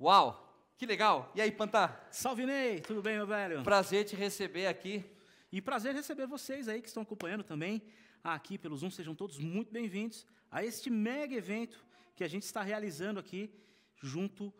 Uau, que legal. E aí, Panta? Salve, Ney, tudo bem, meu velho? Prazer te receber aqui. E prazer receber vocês aí que estão acompanhando também aqui pelo Zoom. Sejam todos muito bem-vindos a este mega evento que a gente está realizando aqui junto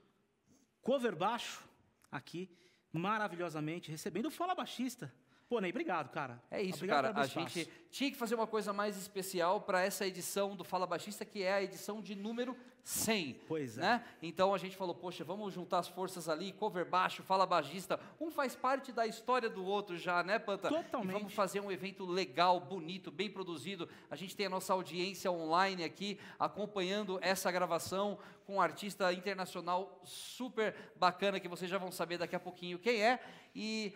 Cover Baixo, aqui maravilhosamente, recebendo o Fala Baixista. Pô, Ney, obrigado, cara. É isso, obrigado cara. A gente tinha que fazer uma coisa mais especial para essa edição do Fala Baixista, que é a edição de número 100. Pois é. Né? Então a gente falou, poxa, vamos juntar as forças ali, Cover Baixo, Fala Baixista. Um faz parte da história do outro já, né, Panta? Totalmente. E vamos fazer um evento legal, bonito, bem produzido. A gente tem a nossa audiência online aqui, acompanhando essa gravação com um artista internacional super bacana, que vocês já vão saber daqui a pouquinho quem é. E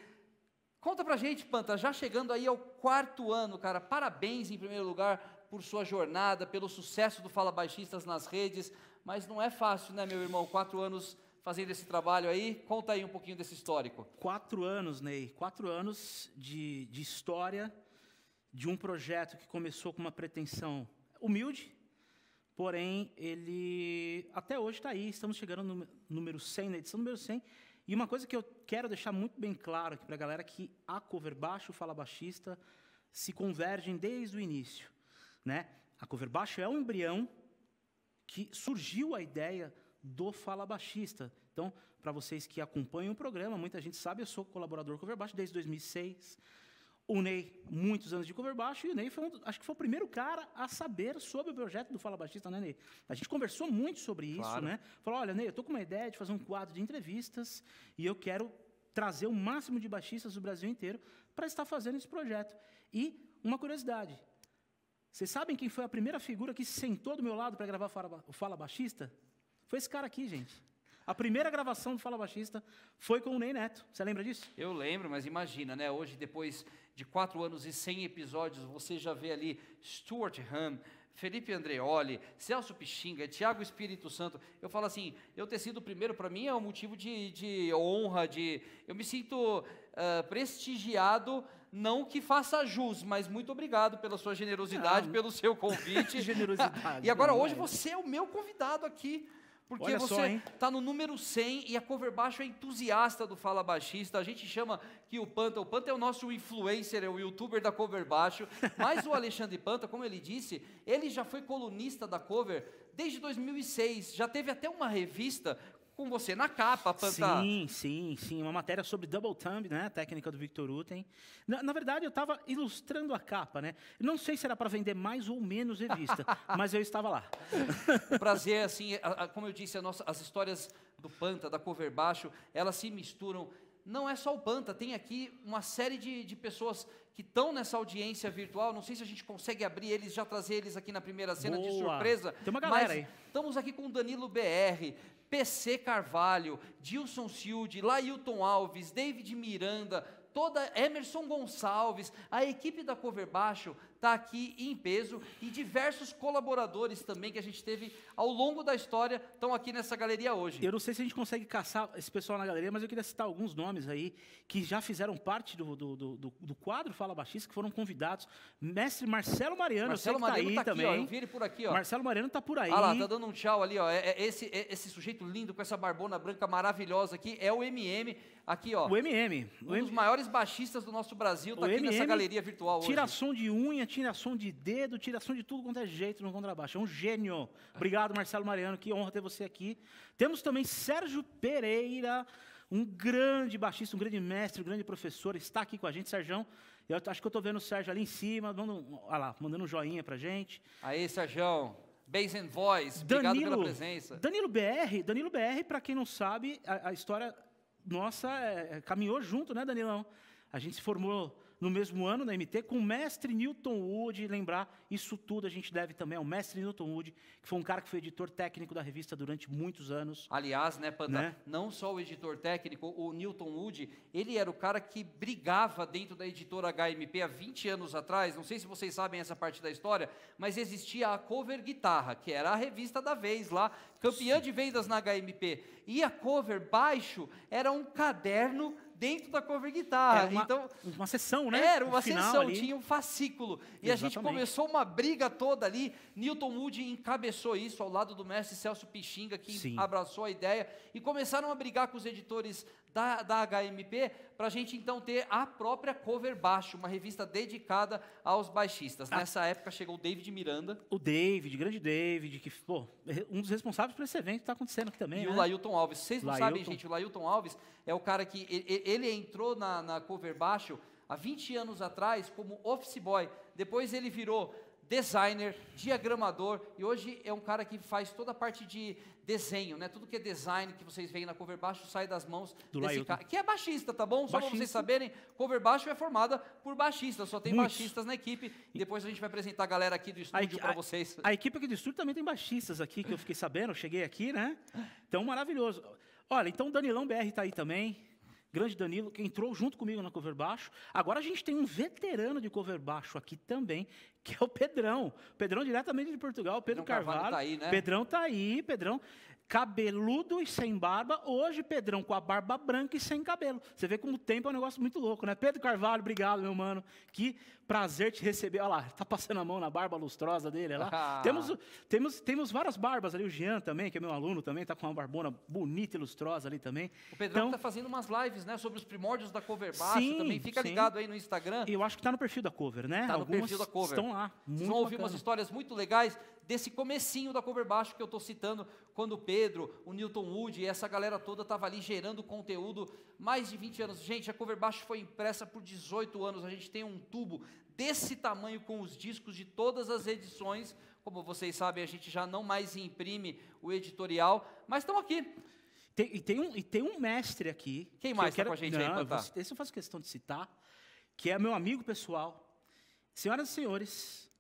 conta pra gente, Panta, já chegando aí ao 4º ano, cara, parabéns em primeiro lugar por sua jornada, pelo sucesso do Fala Baixistas nas redes, mas não é fácil, né, meu irmão, 4 anos fazendo esse trabalho aí. Conta aí um pouquinho desse histórico. 4 anos, Ney, 4 anos de história de um projeto que começou com uma pretensão humilde, porém, ele até hoje está aí, estamos chegando no número 100, na edição número 100, e uma coisa que eu quero deixar muito bem claro aqui para a galera é que a Cover Baixo e o Fala Baixista se convergem desde o início, né? A Cover Baixo é um embrião que surgiu a ideia do Fala Baixista. Então, para vocês que acompanham o programa, muita gente sabe, eu sou colaborador Cover Baixo desde 2006. O Ney, muitos anos de Cover Baixo, e o Ney foi acho que foi o primeiro cara a saber sobre o projeto do Fala Baixista, né, Ney? A gente conversou muito sobre isso, Claro. né? Falou, olha, Ney, eu estou com uma ideia de fazer um quadro de entrevistas e eu quero trazer o máximo de baixistas do Brasil inteiro para estar fazendo esse projeto. E uma curiosidade, vocês sabem quem foi a primeira figura que sentou do meu lado para gravar o Fala Baixista? Foi esse cara aqui, gente. A primeira gravação do Fala Baixista foi com o Ney Neto. Você lembra disso? Eu lembro, mas imagina, né? Hoje, depois de 4 anos e 100 episódios, você já vê ali Stuart Hahn, Felipe Andreoli, Celso Pixinga, Thiago Espírito Santo. Eu falo assim, eu ter sido o primeiro, para mim, é um motivo de honra, eu me sinto prestigiado, não que faça jus, mas muito obrigado pela sua generosidade, pelo seu convite. Generosidade. E agora, hoje, você é o meu convidado aqui. Porque Olha só, você está no número 100 e a Cover Baixo é entusiasta do Fala Baixista. A gente chama que o Panta é o nosso influencer, é o youtuber da Cover Baixo. Mas o Alexandre Panta, como ele disse, ele já foi colunista da Cover desde 2006. Já teve até uma revista com você na capa, Panta. Sim. Uma matéria sobre double thumb, né? A técnica do Victor Uten. Na verdade, eu estava ilustrando a capa, né? Não sei se era para vender mais ou menos revista, mas eu estava lá. Prazer, assim, como eu disse, as histórias do Panta, da Cover Baixo, elas se misturam. Não é só o Panta, tem aqui uma série de pessoas que estão nessa audiência virtual. Não sei se a gente consegue abrir eles, já trazer eles aqui na primeira cena. Boa. De surpresa. Tem uma galera mas aí. Estamos aqui com o Danilo BR, PC Carvalho, Dilson Silde, Lailton Alves, David Miranda, Emerson Gonçalves. A equipe da Cover Baixo está aqui em peso e diversos colaboradores também que a gente teve ao longo da história estão aqui nessa galeria hoje. Eu não sei se a gente consegue caçar esse pessoal na galeria, mas eu queria citar alguns nomes aí que já fizeram parte do quadro Fala Baixista, que foram convidados. Mestre Marcelo Mariano, Marcelo eu sei que Mariano tá aí tá também. Aqui, ó, eu vi ele por aqui, ó. Marcelo Mariano tá por aí. Ah lá, tá dando um tchau ali, ó. Esse sujeito lindo com essa barbona branca maravilhosa aqui é o MM. Aqui, ó. O MM. Um dos maiores baixistas do nosso Brasil tá aqui nessa galeria virtual hoje. Tira som de unha, tira som de dedo, tira som de tudo quanto é jeito no contrabaixo. É um gênio. Obrigado, Marcelo Mariano. Que honra ter você aqui. Temos também Sérgio Pereira, um grande baixista, um grande mestre, um grande professor. Está aqui com a gente, Sérgio. Eu acho que eu estou vendo o Sérgio ali em cima, mandando um joinha pra gente. Aí, Sérgio. Bass and Voice. Obrigado pela presença. Danilo BR, para quem não sabe, a história nossa caminhou junto, né, Danilão? A gente se formou no mesmo ano na MT com o mestre Newton Wood. Lembrar, isso tudo a gente deve também ao mestre Newton Wood, que foi um cara que foi editor técnico da revista durante muitos anos. Aliás, né, Panta, né? Não só o editor técnico, o Newton Wood, ele era o cara que brigava dentro da editora HMP há 20 anos atrás. Não sei se vocês sabem essa parte da história, mas existia a Cover Guitarra, que era a revista da vez lá, campeã de vendas na HMP. E a Cover Baixo era um caderno dentro da Cover Guitarra. Uma sessão, né? Era uma final sessão, ali. tinha um fascículo. E a gente começou uma briga toda ali. Newton Moody encabeçou isso ao lado do mestre Celso Pixinga, que abraçou a ideia. E começaram a brigar com os editores da HMP para a gente então ter a própria Cover Baixo, uma revista dedicada aos baixistas. Nessa época chegou o David Miranda. O David, grande David, que um dos responsáveis por esse evento que está acontecendo aqui também. E o Lailton Alves. Vocês não sabem, gente, o Lailton Alves é o cara que ele entrou na Cover Baixo há 20 anos atrás como office boy. Depois ele virou designer, diagramador, e hoje é um cara que faz toda a parte de desenho, né? Tudo que é design que vocês veem na Cover Baixo sai das mãos desse cara, que é baixista, tá bom? Só para vocês saberem, Cover Baixo é formada por baixistas, só tem baixistas na equipe. E depois a gente vai apresentar a galera aqui do estúdio para vocês. A equipe aqui do estúdio também tem baixistas aqui, que eu fiquei sabendo, eu cheguei aqui, né? Então, maravilhoso. Olha, então o Danilão BR está aí também. Grande Danilo, que entrou junto comigo na Cover Baixo. Agora a gente tem um veterano de Cover Baixo aqui também, que é o Pedrão. Pedrão diretamente de Portugal, Pedro Carvalho. Tá aí, né? Pedrão tá aí, Pedrão. Cabeludo e sem barba. Hoje, Pedrão com a barba branca e sem cabelo. Você vê como o tempo é um negócio muito louco, né? Pedro Carvalho, obrigado, meu mano. Que prazer te receber. Olha lá, tá passando a mão na barba lustrosa dele. Olha lá. Temos várias barbas ali. O Jean também, que é meu aluno também, tá com uma barbona bonita e lustrosa ali também. O Pedrão tá fazendo umas lives, né? Sobre os primórdios da Cover Baixo também. Fica ligado aí no Instagram. Eu acho que tá no perfil da Cover, né? Tá no perfil da Cover. Estão lá. Vocês vão ouvir umas histórias muito legais desse comecinho da Cover Baixo que eu estou citando, quando o Pedro, o Newton Wood e essa galera toda estava ali gerando conteúdo, mais de 20 anos. Gente, a Cover Baixo foi impressa por 18 anos, a gente tem um tubo desse tamanho com os discos de todas as edições. Como vocês sabem, a gente já não mais imprime o editorial, mas estão aqui. Tem um mestre aqui. Quem mais está com a gente aí? Esse eu faço questão de citar, que é meu amigo pessoal. Senhoras e senhores,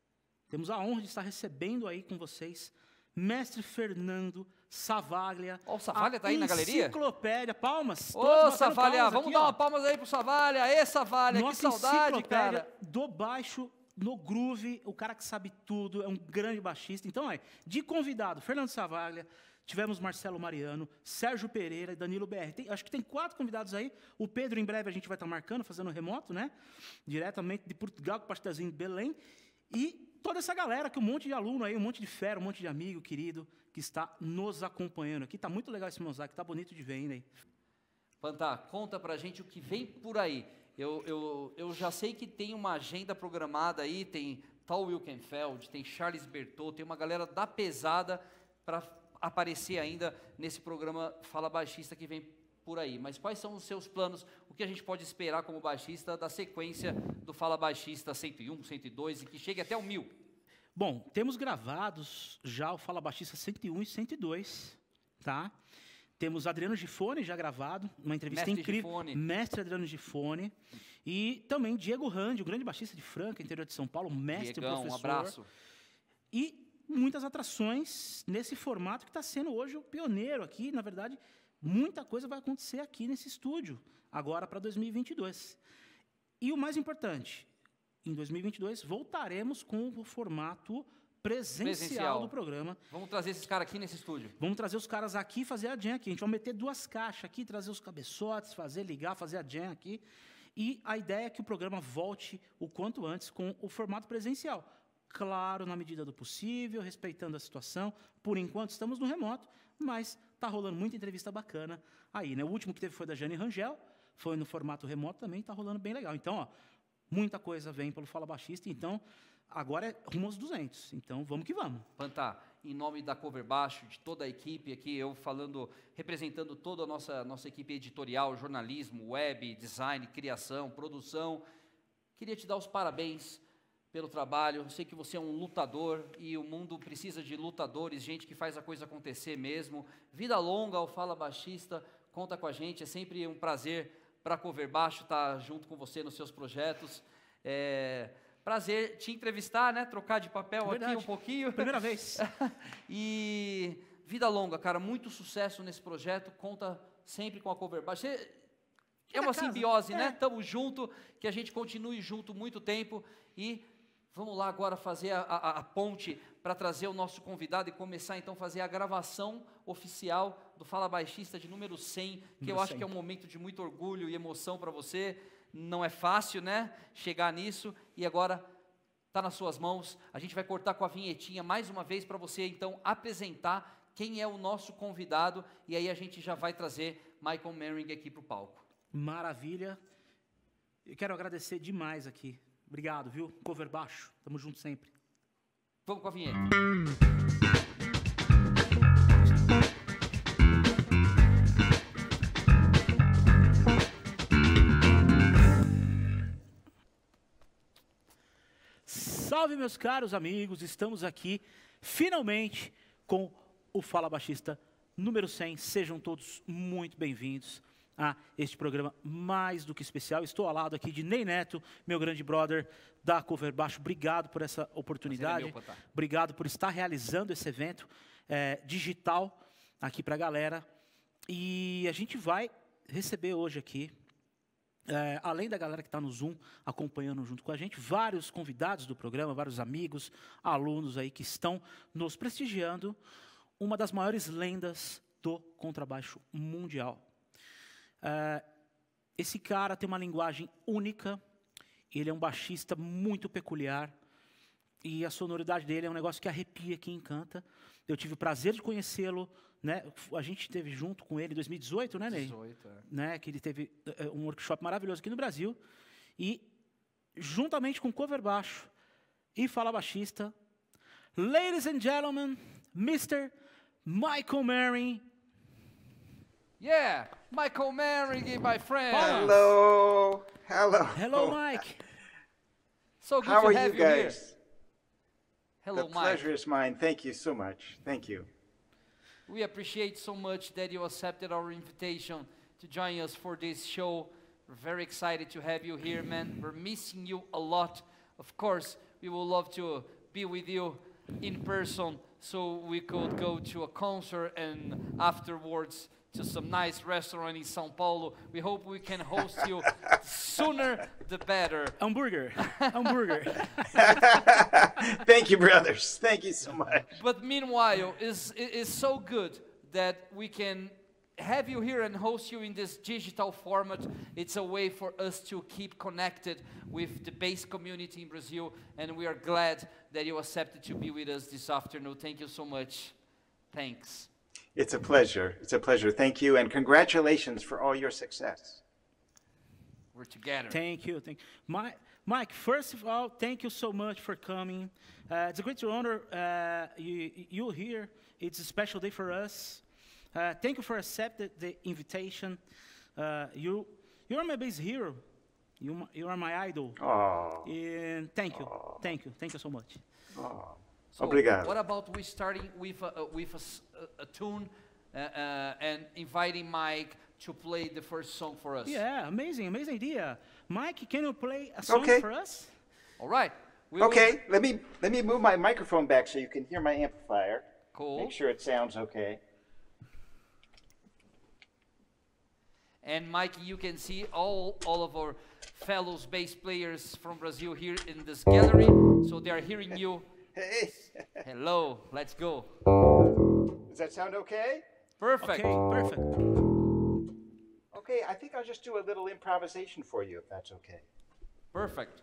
temos a honra de estar recebendo aí com vocês mestre Fernando Savaglia. Ó, o Savaglia está aí na galeria? Enciclopédia, palmas. Ô, Savaglia, vamos dar uma palmas aí pro Savaglia. Ê, Savaglia, que saudade, cara. Do baixo no groove, o cara que sabe tudo, é um grande baixista. Então, de convidado, Fernando Savaglia, tivemos Marcelo Mariano, Sérgio Pereira e Danilo BR. Acho que tem 4 convidados aí. O Pedro, em breve, a gente vai estar marcando, fazendo remoto, né? Diretamente de Portugal, com o pastelzinho de Belém. E toda essa galera, que um monte de aluno aí, um monte de fera, um monte de amigo querido, que está nos acompanhando aqui. Está muito legal esse mosaico, está bonito de ver ainda aí. Pantá, conta pra gente o que vem por aí. Eu já sei que tem uma agenda programada aí, tem Tal Wilkenfeld, tem Charles Bertot, tem uma galera da pesada para aparecer ainda nesse programa Fala Baixista que vem por aí. Mas quais são os seus planos? O que a gente pode esperar como baixista da sequência do Fala Baixista 101, 102 e que chegue até o 1000? Bom, temos gravados já o Fala Baixista 101 e 102, tá? Temos Adriano Gifone já gravado, uma entrevista incrível. Mestre Adriano Gifone. E também Diego Randi, o grande baixista de Franca, interior de São Paulo, mestre, Diegão, professor. Um abraço. E muitas atrações nesse formato que está sendo hoje o pioneiro aqui. Na verdade, muita coisa vai acontecer aqui nesse estúdio, agora para 2022. E o mais importante, em 2022, voltaremos com o formato presencial do programa. Vamos trazer esses caras aqui nesse estúdio. Vamos trazer os caras aqui e fazer a jam aqui. A gente vai meter 2 caixas aqui, trazer os cabeçotes, ligar, fazer a jam aqui. E a ideia é que o programa volte o quanto antes com o formato presencial. Claro, na medida do possível, respeitando a situação. Por enquanto, estamos no remoto, mas está rolando muita entrevista bacana aí, né? O último que teve foi da Jane Rangel, foi no formato remoto também, está rolando bem legal. Então, ó, muita coisa vem pelo Fala Baixista, então agora é rumo aos 200. Então, vamos que vamos. Pantá, em nome da Cover Baixo, de toda a equipe aqui, eu falando, representando toda a nossa equipe editorial, jornalismo, web, design, criação, produção, queria te dar os parabéns pelo trabalho. Eu sei que você é um lutador e o mundo precisa de lutadores, gente que faz a coisa acontecer mesmo. Vida longa ao Fala Baixista, conta com a gente, é sempre um prazer para a Cover Baixo estar junto com você nos seus projetos. Prazer te entrevistar, né? Trocar de papel aqui um pouquinho. Primeira vez. E vida longa, cara, muito sucesso nesse projeto, conta sempre com a Cover Baixo. É uma simbiose, né? Tamo junto, que a gente continue junto muito tempo e Vamos lá agora fazer a ponte para trazer o nosso convidado e começar então a fazer a gravação oficial do Fala Baixista de número 100, que eu acho que é um momento de muito orgulho e emoção para você. Não é fácil, né, chegar nisso, e agora está nas suas mãos. A gente vai cortar com a vinhetinha mais uma vez para você então apresentar quem é o nosso convidado, e aí a gente já vai trazer Michael Manring aqui para o palco. Maravilha. Eu quero agradecer demais aqui. Obrigado, viu? Cover Baixo. Tamo junto sempre. Vamos com a vinheta. Salve, meus caros amigos. Estamos aqui, finalmente, com o Fala Baixista número 100. Sejam todos muito bem-vindos a este programa mais do que especial. Estou ao lado aqui de Ney Neto, meu grande brother da Cover Baixo. Obrigado por essa oportunidade. Obrigado por estar realizando esse evento digital aqui para a galera. E a gente vai receber hoje aqui, além da galera que está no Zoom acompanhando junto com a gente, vários convidados do programa, vários amigos, alunos aí que estão nos prestigiando, uma das maiores lendas do contrabaixo mundial. Esse cara tem uma linguagem única, ele é um baixista muito peculiar, e a sonoridade dele é um negócio que arrepia, que encanta. Eu tive o prazer de conhecê-lo, né? A gente esteve junto com ele em 2018, né, Ney? 18, né? Que ele teve um workshop maravilhoso aqui no Brasil, e juntamente com Cover Baixo e Fala Baixista, ladies and gentlemen, Mr. Michael Manring. Yeah, Michael Manring, my friend. Hello. Hello. Hello, Mike. So good How to are have you you here. guys? Hello, The Mike. pleasure is mine. Thank you so much. Thank you. We appreciate so much that you accepted our invitation to join us for this show. We're very excited to have you here, man. We're missing you a lot. Of course, we would love to be with you in person so we could go to a concert and afterwards to some nice restaurant in São Paulo. We hope we can host you sooner the better. Hamburger. Hamburger. Thank you, brothers. Thank you so much. But meanwhile, it's so good that we can have you here and host you in this digital format. It's a way for us to keep connected with the bass community in Brazil, and we are glad that you accepted to be with us this afternoon. Thank you so much. Thanks. It's a pleasure. It's a pleasure. Thank you, and congratulations for all your success. We're together. Thank you. Mike, first of all, thank you so much for coming. It's a great honor you here. It's a special day for us. Thank you for accepting the invitation. You are my bass hero. You are my idol. Oh. And thank you. Thank you. Thank you so much. Oh. So Obrigado. what about we starting with a tune and inviting Mike to play the first song for us? Yeah, amazing idea. Mike, can you play a song for us? All right. Okay, let me move my microphone back so you can hear my amplifier. Cool. Make sure it sounds okay. And Mike, you can see all of our fellow bass players from Brazil here in this gallery. So they are hearing you. Hey. Hello, let's go. Does that sound okay? Perfect. Okay, perfect. Okay, I think I'll just do a little improvisation for you, if that's okay. Perfect.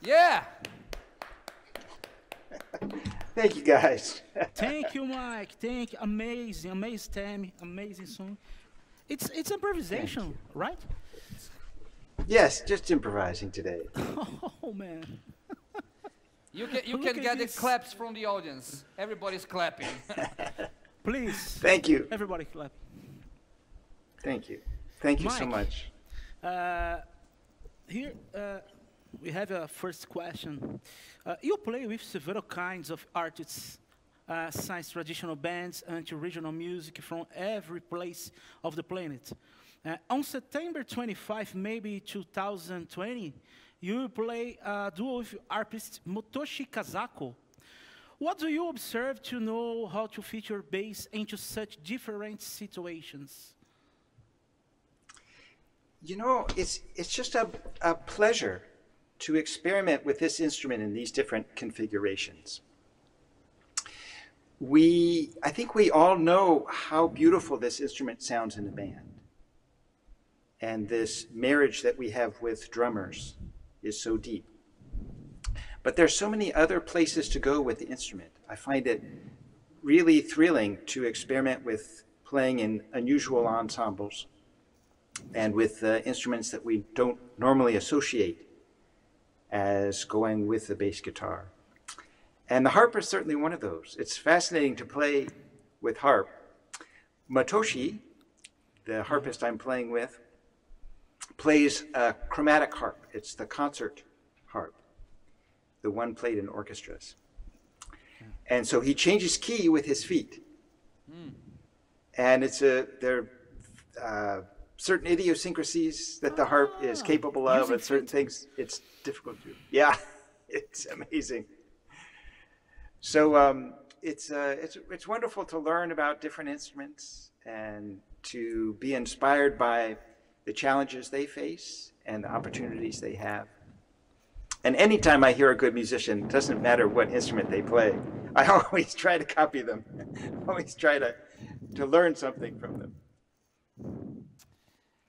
Yeah. Thank you, guys. Thank you, Mike. Thank you. Amazing, amazing Tammy, amazing song. It's improvisation, right? Yes, just improvising today. Oh man. You Look can at get the this. claps from the audience. Everybody's clapping. Please. Thank you. Everybody clap. Thank you. Thank you so Mike. much. Here we have a first question. You play with several kinds of artists, since traditional bands until regional music from every place of the planet. On September 25, maybe 2020, you will play a duo with artist Motoshi Kazako. What do you observe to know how to fit your bass into such different situations? You know, it's just a pleasure to experiment with this instrument in these different configurations. I think we all know how beautiful this instrument sounds in a band. And this marriage that we have with drummers is so deep. But there's so many other places to go with the instrument. I find it really thrilling to experiment with playing in unusual ensembles and with instruments that we don't normally associate as going with the bass guitar. And the harp is certainly one of those. It's fascinating to play with harp. Motoshi, the harpist I'm playing with, plays a chromatic harp. It's the concert harp, the one played in orchestras. And so he changes key with his feet. And there are certain idiosyncrasies that the harp is capable of, and certain things it's difficult to. Yeah, it's amazing. So it's wonderful to learn about different instruments and to be inspired by the challenges they face and the opportunities they have. And anytime I hear a good musician, it doesn't matter what instrument they play, I always try to copy them. Always try to learn something from them.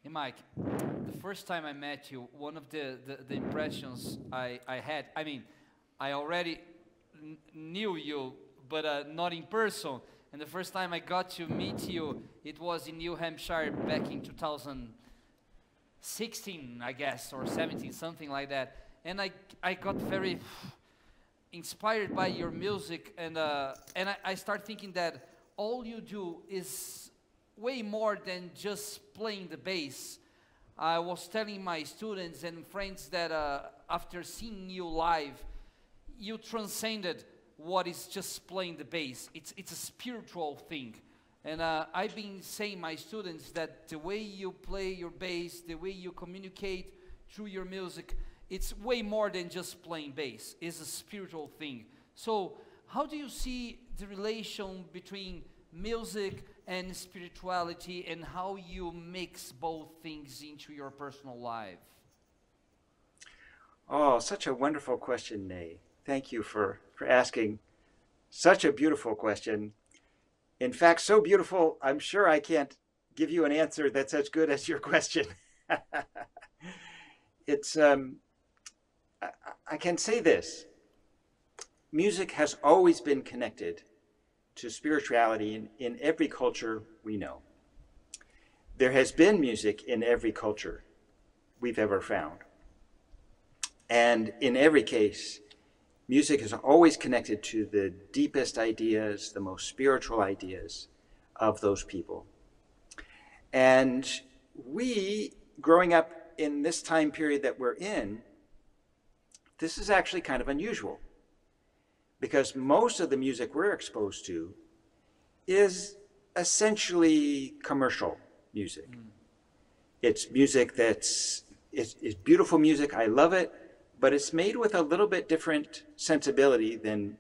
Hey Mike, the first time I met you, one of the impressions I had, I mean, I already knew you, but not in person. And the first time I got to meet you, it was in New Hampshire back in 2016, I guess, or 17, something like that. And I got very inspired by your music, and I start thinking that all you do is way more than just playing the bass. I was telling my students and friends that after seeing you live, you transcended what is just playing the bass. It's a spiritual thing. And I've been saying my students that the way you play your bass, the way you communicate through your music, it's way more than just playing bass. It's a spiritual thing. So how do you see the relation between music and spirituality, and how you mix both things into your personal life? Oh, such a wonderful question, Nay. Thank you for asking such a beautiful question. In fact, so beautiful, I'm sure I can't give you an answer that's as good as your question. I can say this. Music has always been connected to spirituality in every culture we know. There has been music in every culture we've ever found. And in every case, music is always connected to the deepest ideas, the most spiritual ideas of those people. And we, growing up in this time period that we're in, this is actually kind of unusual, because most of the music we're exposed to is essentially commercial music. It's music that's it's beautiful music. I love it, but it's made with a little bit different sensibility than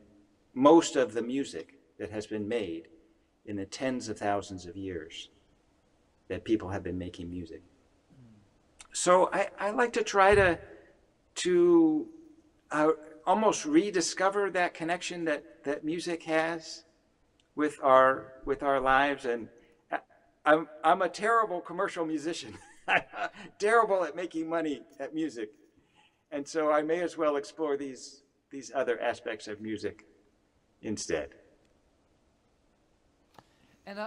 most of the music that has been made in the tens of thousands of years that people have been making music. So I like to try to almost rediscover that connection that music has with our lives. And I'm a terrible commercial musician, terrible at making money at music, and so I may as well explore these other aspects of music instead. And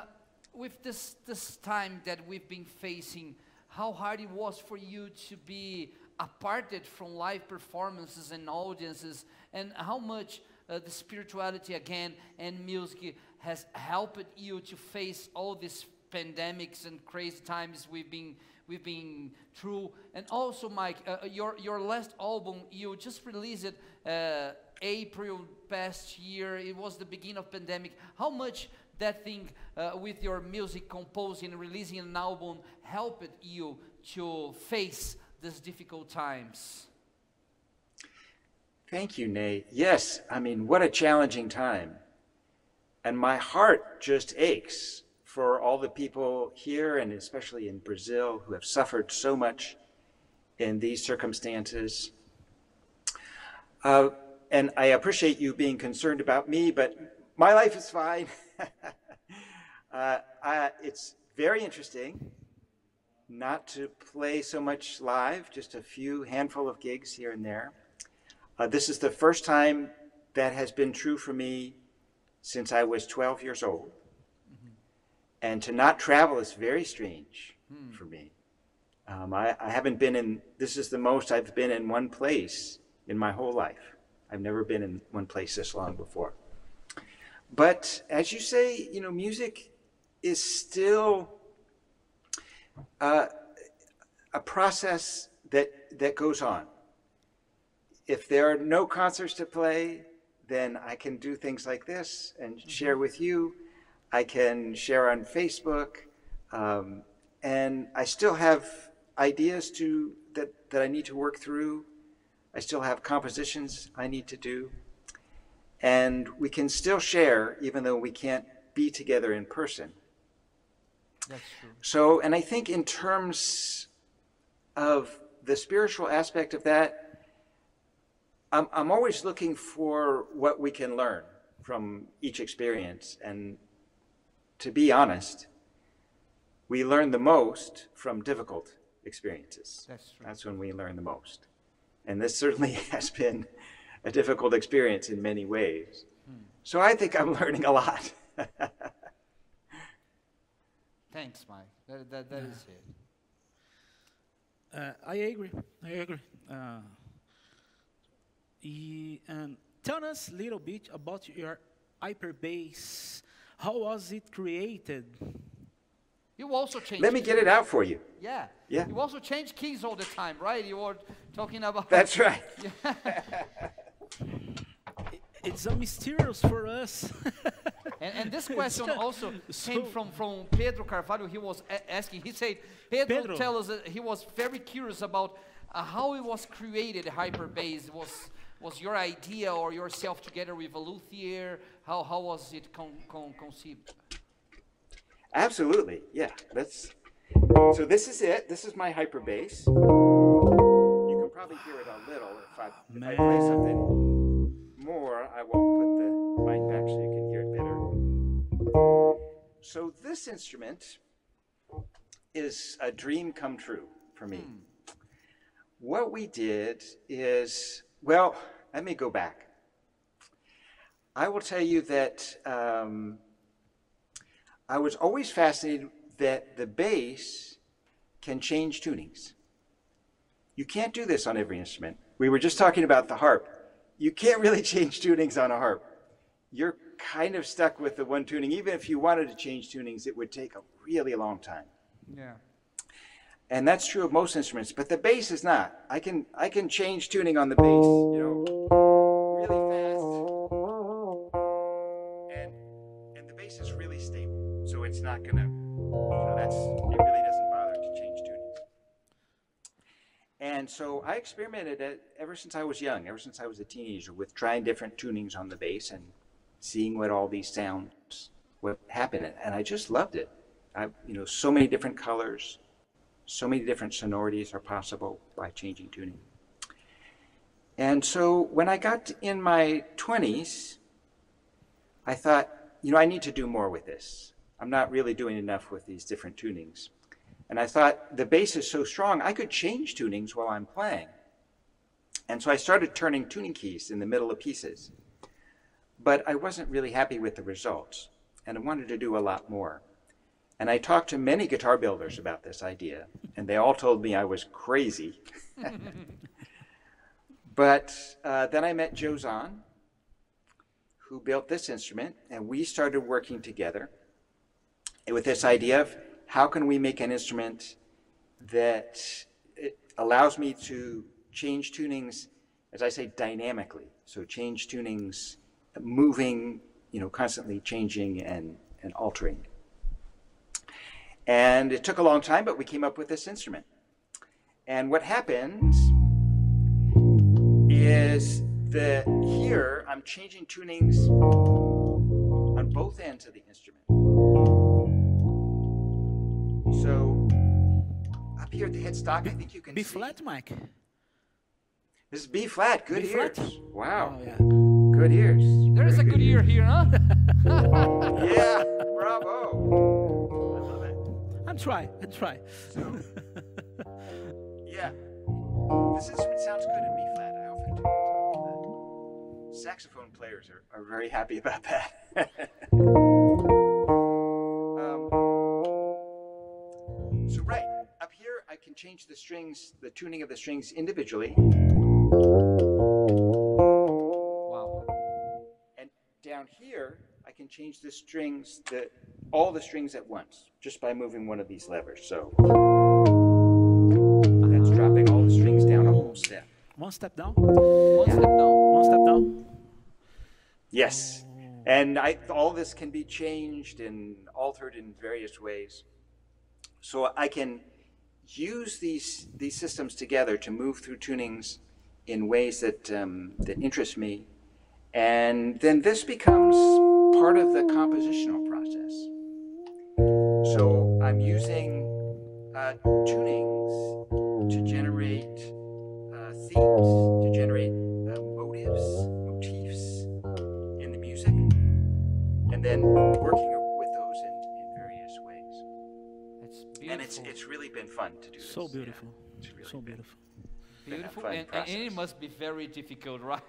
with this time that we've been facing, how hard it was for you to be aparted from live performances and audiences, and how much the spirituality again and music has helped you to face all these pandemics and crazy times we've been through. And also, Mike, your last album, you just released it April past year. It was the beginning of pandemic. How much that thing with your music composing and releasing an album helped you to face these difficult times? Thank you, Nate. Yes, I mean, what a challenging time. And my heart just aches for all the people here, and especially in Brazil, who have suffered so much in these circumstances. And I appreciate you being concerned about me, but my life is fine. It's very interesting not to play so much live, just a few handful of gigs here and there. This is the first time that has been true for me since I was 12 years old. Mm-hmm. And to not travel is very strange for me. I haven't been in, this is the most I've been in one place in my whole life. I've never been in one place this long before. But as you say, you know, music is still a process that goes on. If there are no concerts to play, then I can do things like this and share with you. I can share on Facebook, and I still have ideas that I need to work through. I still have compositions I need to do. And we can still share even though we can't be together in person. That's true. So, and I think in terms of the spiritual aspect of that, I'm always looking for what we can learn from each experience. And to be honest, we learn the most from difficult experiences. That's true. That's when we learn the most. And this certainly has been a difficult experience in many ways. So I think I'm learning a lot. Thanks, Mike. That is it. I agree. And tell us a little bit about your hyperbase. How was it created? You also changed. Let me get it out for you. Yeah. Yeah. You also change keys all the time, right? You were talking about. That's right. It's a mysterious for us. And this question also came from Pedro Carvalho. He was asking. He said, Pedro tell us that he was very curious about how it was created. Hyperbase was your idea or yourself together with a luthier? How was it conceived? Absolutely, yeah. So this is it. This is my hyperbase. You can probably hear it a little. If I play something more, I won't put the mic back so you can hear it better. So this instrument is a dream come true for me. What we did is, well, let me go back. I will tell you that I was always fascinated that the bass can change tunings. You can't do this on every instrument. We were just talking about the harp. You can't really change tunings on a harp. You're kind of stuck with the one tuning. Even if you wanted to change tunings, it would take a really long time. Yeah. And that's true of most instruments, but the bass is not. I can change tuning on the bass, you know, really fast. And the bass is really stable, so it's not gonna, you know, it really doesn't bother to change tunings. And so I experimented ever since I was young, ever since I was a teenager, with trying different tunings on the bass and seeing what all these sounds would happen. And I just loved it. So many different colors, so many different sonorities are possible by changing tuning. And so when I got in my 20s, I thought, I need to do more with this. I'm not really doing enough with these different tunings. And I thought, the bass is so strong, I could change tunings while I'm playing. And so I started turning tuning keys in the middle of pieces. But I wasn't really happy with the results, and I wanted to do a lot more. And I talked to many guitar builders about this idea, and they all told me I was crazy. But then I met Joe Zahn, who built this instrument, and we started working together with this idea of how can we make an instrument that it allows me to change tunings, as I say, dynamically. So change tunings, moving, constantly changing and altering. And it took a long time, but we came up with this instrument. And what happened is that here I'm changing tunings on both ends of the instrument. So up here at the headstock, I think you can B see. flat, Mike. This is B flat. Good B ears. flat? Wow. Oh, yeah. Good ears. There's Very a good ear here, huh? Yeah. Bravo. I love it. I'm try. So, yeah. This instrument sounds good in B flat. I often do it. Saxophone players are very happy about that. So right, up here I can change the strings, the tuning of the strings individually. Wow. And down here I can change the strings, all the strings at once, just by moving one of these levers. So that's dropping all the strings down a whole step. One step down. One step down. One step down. Yes. And all this can be changed and altered in various ways. So I can use these systems together to move through tunings in ways that interest me. And then this becomes part of the compositional process. So I'm using tunings to generate themes, to generate motifs in the music, and then working with those in various ways. It's beautiful. And it's really been fun to do this. So beautiful. Yeah, it's really So been beautiful. Beautiful, fun and process. it must be very difficult, right?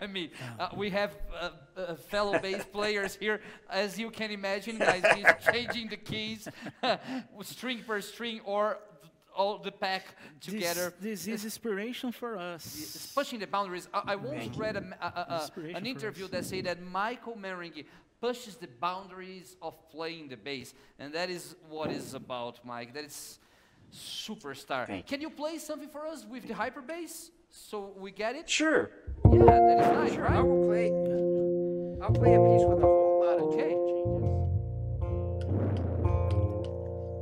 I mean, we have fellow bass players here, as you can imagine, guys. He's changing the keys, string per string, or all the pack together. This is inspiration for us. It's pushing the boundaries. I once read Inspiration an for interview us. that said that Michael Manring pushes the boundaries of playing the bass, and that is what it's about, Mike. That is superstar. Can you play something for us with the hyper bass so we get it? Sure. Yeah, that is nice, Sure. right? I'll play a piece with a whole lot of Okay. changes.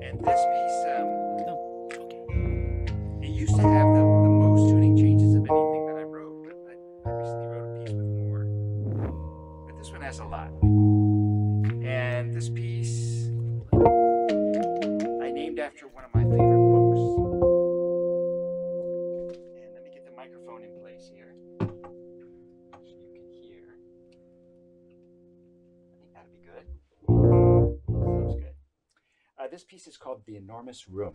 And this piece, No. Okay. it used to have the most tuning changes of anything that I wrote, but I recently wrote a piece with more. But this one has a lot. And this piece I named after one of my favorite books. And let me get the microphone in place here so you can hear. I think that'll be good. Sounds good. This piece is called The Enormous Room.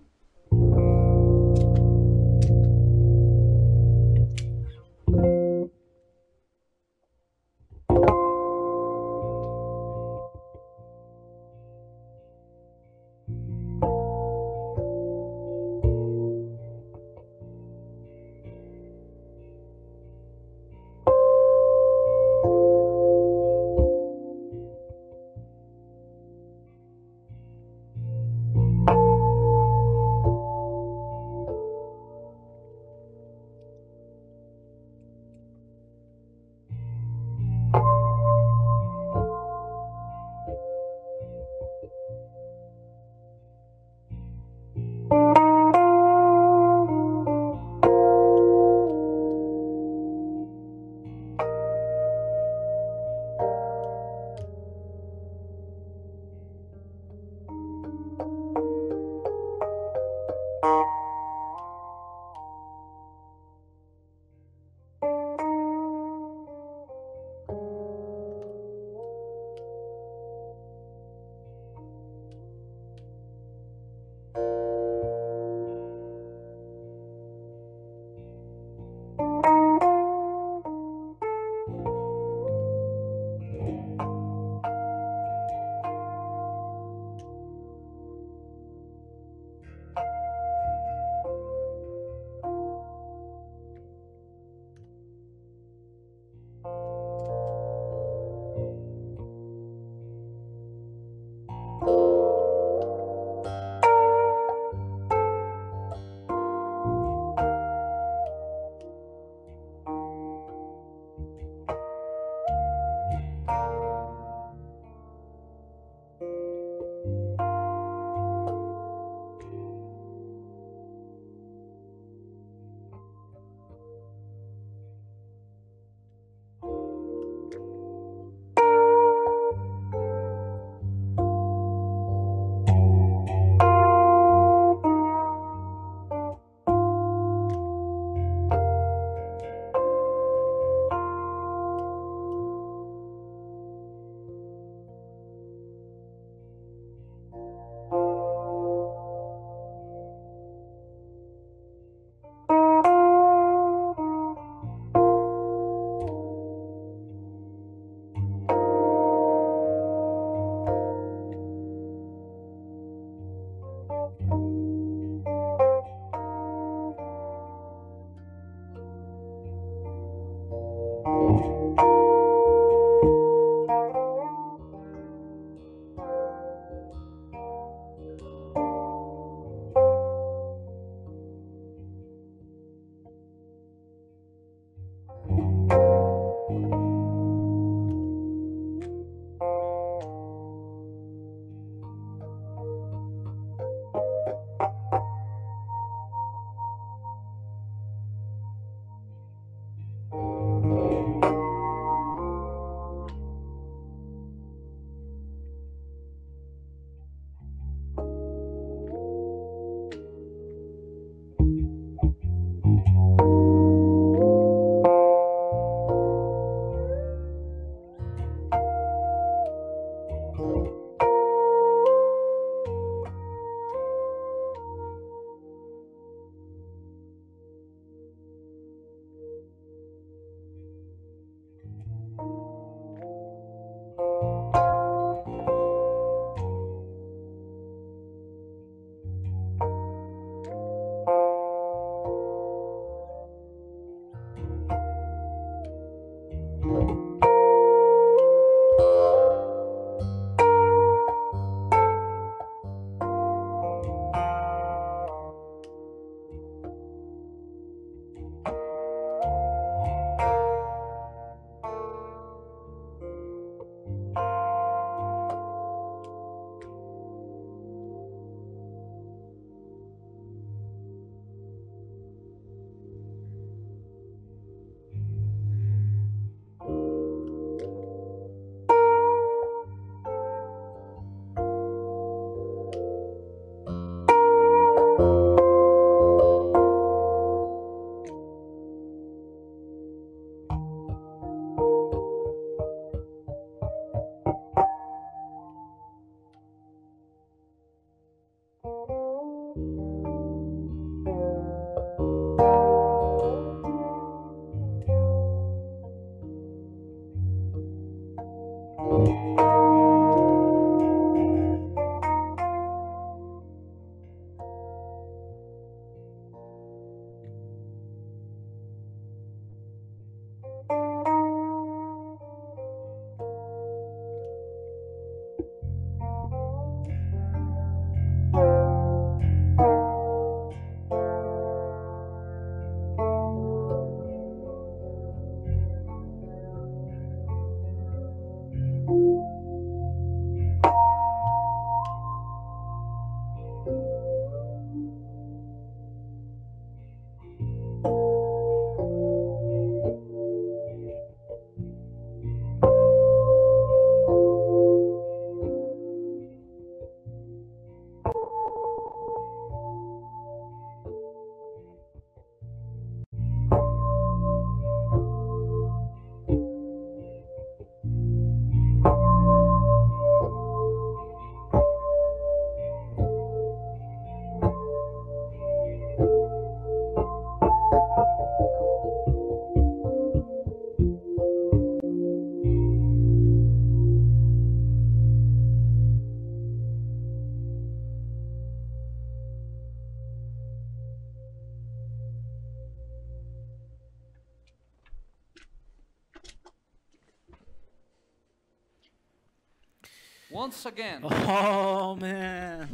Once again. Oh, man.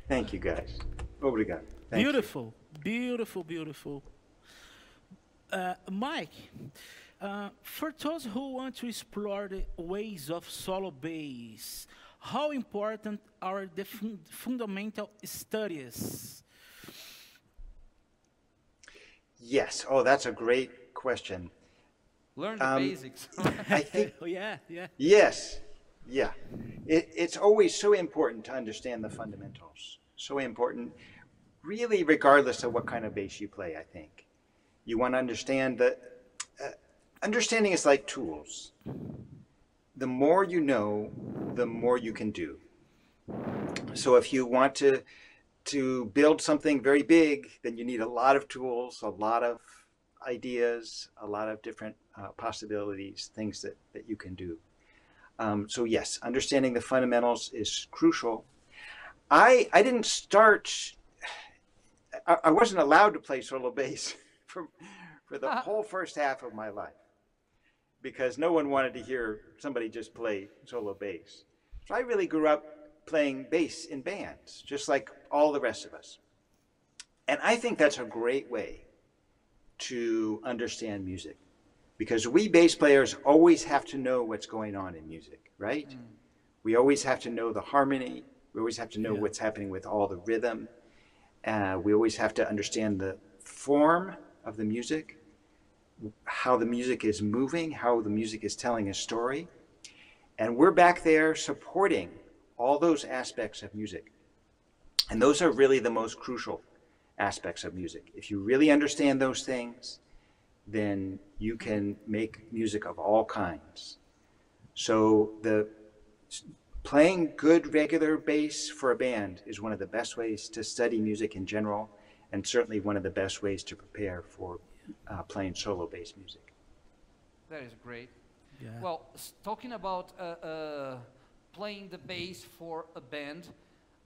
Thank you, guys. Obrigado. Thank you. Beautiful, beautiful, beautiful. Mike, for those who want to explore the ways of solo bass, how important are the fundamental studies? Yes. Oh, that's a great question. Learn the basics. I think, Oh, yeah. yes. Yeah. It's always so important to understand the fundamentals. So important, really, regardless of what kind of bass you play, I think. You want to understand that understanding is like tools. The more you know, the more you can do. So if you want to build something very big, then you need a lot of tools, a lot of ideas, a lot of different possibilities, things that you can do. So yes, understanding the fundamentals is crucial. I didn't start, I wasn't allowed to play solo bass for the whole first half of my life, because no one wanted to hear somebody just play solo bass. So I really grew up playing bass in bands, just like all the rest of us. And I think that's a great way to understand music, because we bass players always have to know what's going on in music, right? We always have to know the harmony. We always have to know what's happening with all the rhythm. We always have to understand the form of the music, how the music is moving, how the music is telling a story. And we're back there supporting all those aspects of music. And those are really the most crucial aspects of music. If you really understand those things, then you can make music of all kinds. So playing good regular bass for a band is one of the best ways to study music in general, and certainly one of the best ways to prepare for playing solo bass music. That is great. Yeah. Well, talking about playing the bass for a band,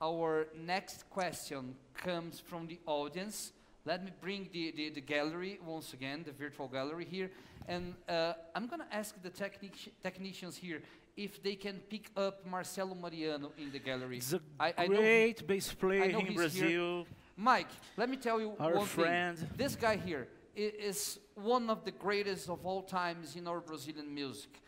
our next question comes from the audience. Let me bring the gallery once again, the virtual gallery here. And I'm going to ask the technicians here if they can pick up Marcelo Mariano in the gallery. He's a great bass player in Brazil. Here. Mike, let me tell you Our one friend. thing. This guy here is one of the greatest of all times in our Brazilian music.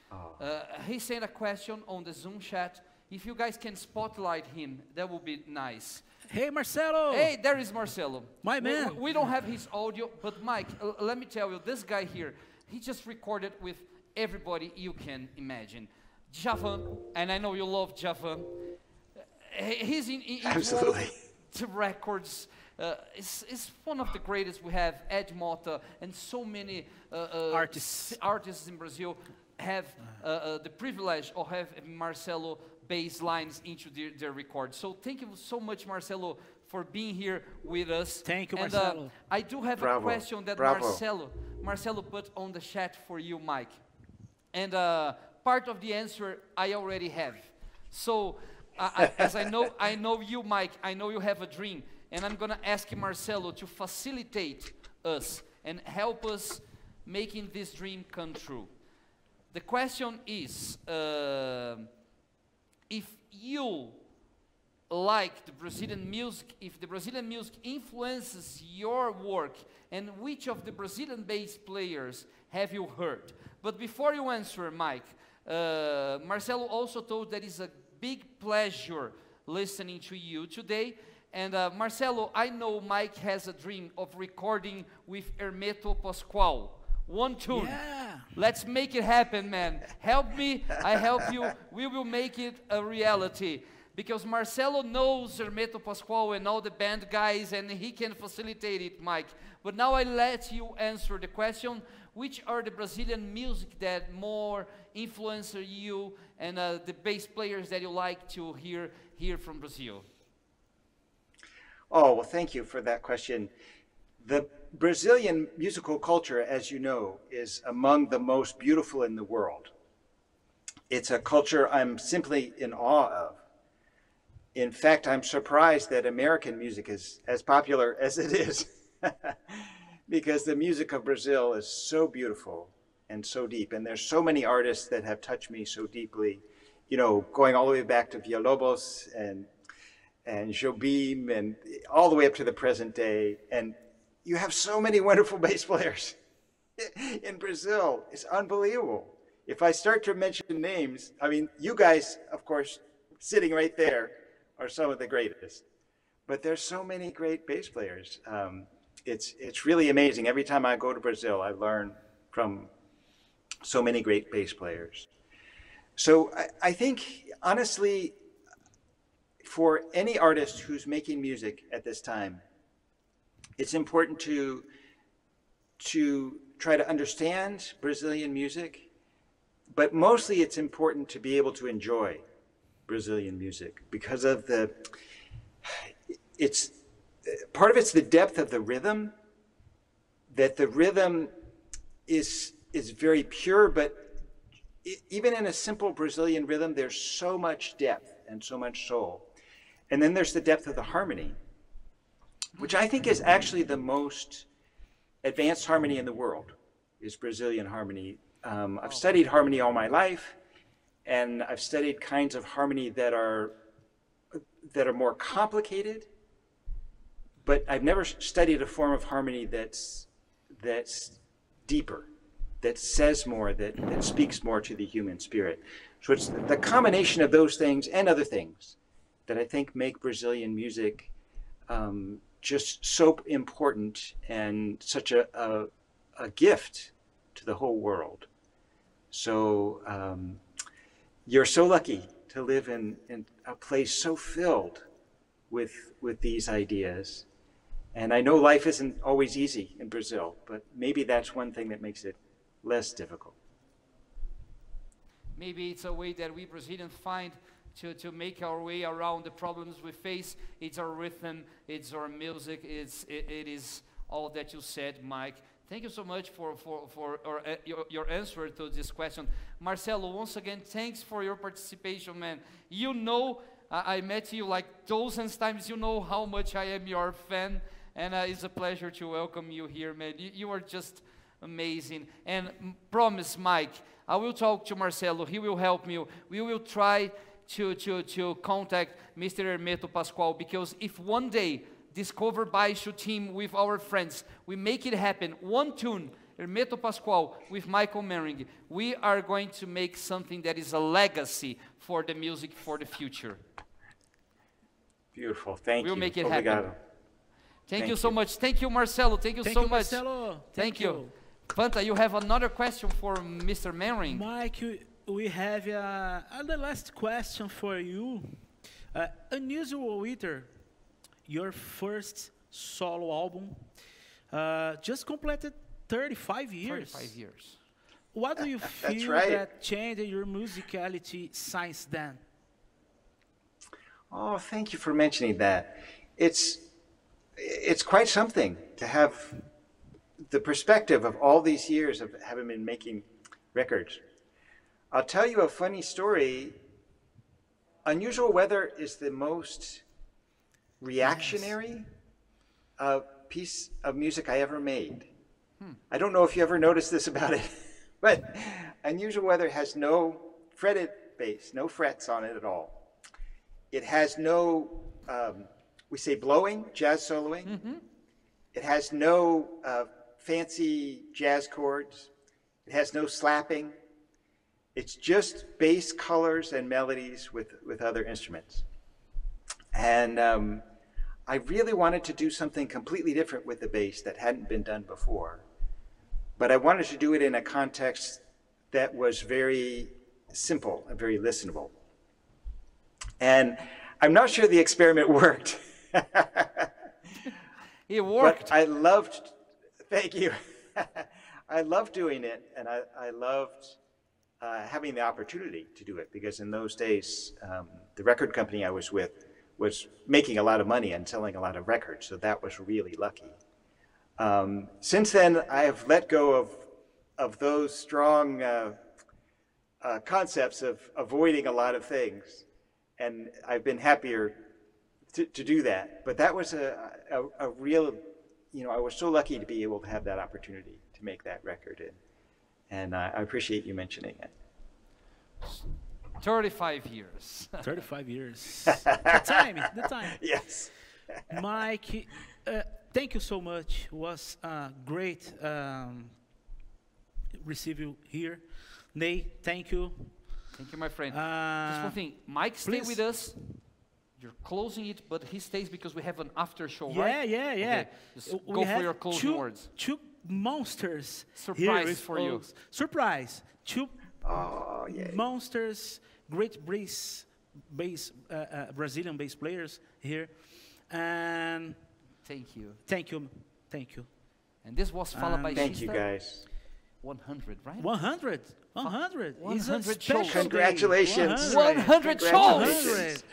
He sent a question on the Zoom chat. If you guys can spotlight him, that would be nice. Hey, Marcelo! Hey, there is Marcelo. My man. We don't have his audio, but Mike, let me tell you, this guy here, he just recorded with everybody you can imagine. Javan, and I know you love Javan. He's in Absolutely. The records. It's one of the greatest we have. Ed Mota and so many artists in Brazil have the privilege of having Marcelo bass lines into their record. So thank you so much, Marcelo, for being here with us. Thank you, and, Marcelo. I do have a question that Marcelo put on the chat for you, Mike. And part of the answer I already have. So as I know you, Mike, I know you have a dream. And I'm going to ask Marcelo to facilitate us and help us making this dream come true. The question is, if you like the Brazilian music, if the Brazilian music influences your work, and which of the Brazilian bass players have you heard? But before you answer, Mike, Marcelo also told that it's a big pleasure listening to you today. And Marcelo, I know Mike has a dream of recording with Hermeto Pascoal. One tune. Yeah. Let's make it happen, man. Help me, I help you. We will make it a reality. Because Marcelo knows Hermeto Pascoal and all the band guys, and he can facilitate it, Mike. But now I let you answer the question. Which are the Brazilian music that more influence you and the bass players that you like to hear from Brazil? Oh, well, thank you for that question. The Brazilian musical culture, as you know, is among the most beautiful in the world. It's a culture I'm simply in awe of. In fact, I'm surprised that American music is as popular as it is, because the music of Brazil is so beautiful and so deep. And there's so many artists that have touched me so deeply you know, going all the way back to Villalobos and Jobim and all the way up to the present day. And you have so many wonderful bass players in Brazil. It's unbelievable. If I start to mention names, I mean, you guys, of course, sitting right there are some of the greatest. But there's so many great bass players. It's really amazing. Every time I go to Brazil, I learn from so many great bass players. So I think, honestly, for any artist who's making music at this time, it's important to try to understand Brazilian music, but mostly it's important to be able to enjoy Brazilian music because of part of it's the depth of the rhythm, that the rhythm is very pure, but even in a simple Brazilian rhythm, there's so much depth and so much soul. And then there's the depth of the harmony, which I think is actually the most advanced harmony in the world, is Brazilian harmony. I've studied harmony all my life, and I've studied kinds of harmony that are more complicated, but I've never studied a form of harmony that's deeper, that says more, that speaks more to the human spirit. So it's the combination of those things and other things that I think make Brazilian music just so important and such a gift to the whole world. So you're so lucky to live in a place so filled with these ideas. And I know life isn't always easy in Brazil, but maybe that's one thing that makes it less difficult. Maybe it's a way that we Brazilians find to make our way around the problems we face. It's our rhythm, it's our music, it is all that you said, Mike. Thank you so much for your answer to this question. Marcelo, once again, thanks for your participation, man. You know, I met you like dozens times. You know how much I am your fan, and it's a pleasure to welcome you here, man. You are just amazing. And promise, Mike, I will talk to Marcelo. He will help me. We will try to contact Mr. Hermeto Pascoal, because if one day Discover Baixo team with our friends, we make it happen, one tune, Hermeto Pascoal with Michael Manring, we are going to make something that is a legacy for the music for the future. Beautiful, thank you. We'll make it Obrigado. happen. Thank you so much. Thank you, Marcelo. Thank you so much. Marcelo. Thank you. Fanta, you have another question for Mr. Manring? Mike, we have the last question for you. Unusual Wither, your first solo album, just completed 35 years. 35 years. What do you feel that changed your musicality since then? Oh, thank you for mentioning that. It's quite something to have the perspective of all these years of having been making records. I'll tell you a funny story. Unusual Weather is the most reactionary piece of music I ever made. I don't know if you ever noticed this about it, but Unusual Weather has no fretted bass, no frets on it at all. It has no, we say blowing, jazz soloing. Mm-hmm. It has no fancy jazz chords. It has no slapping. It's just bass colors and melodies with other instruments. And I really wanted to do something completely different with the bass that hadn't been done before. But I wanted to do it in a context that was very simple and very listenable. And I'm not sure the experiment worked. It worked. But I loved, thank you. I loved doing it, and I loved having the opportunity to do it, because in those days, the record company I was with was making a lot of money and selling a lot of records, so that was really lucky. Since then, I have let go of those strong concepts of avoiding a lot of things, and I've been happier to do that. But that was a real, I was so lucky to be able to have that opportunity to make that record, and I appreciate you mentioning it. 35 years. 35 years. The time. Yes. Mike, thank you so much. It was great receive you here. Ney, thank you. Thank you, my friend. Just one thing. Mike, stay please. with us. You're closing it, but he stays because we have an after show, Yeah, right? yeah, yeah. Okay. Just go for your closing words. Two monsters. Surprise here with for you. us. Surprise. Two Oh, yeah. monsters, great Brazilian bass players here. And Thank you. thank you. And this was Fala Baixista. Thank you, guys. 100, right? 100. 100. It's a 100 special shows. day. Congratulations. 100 shows! 100.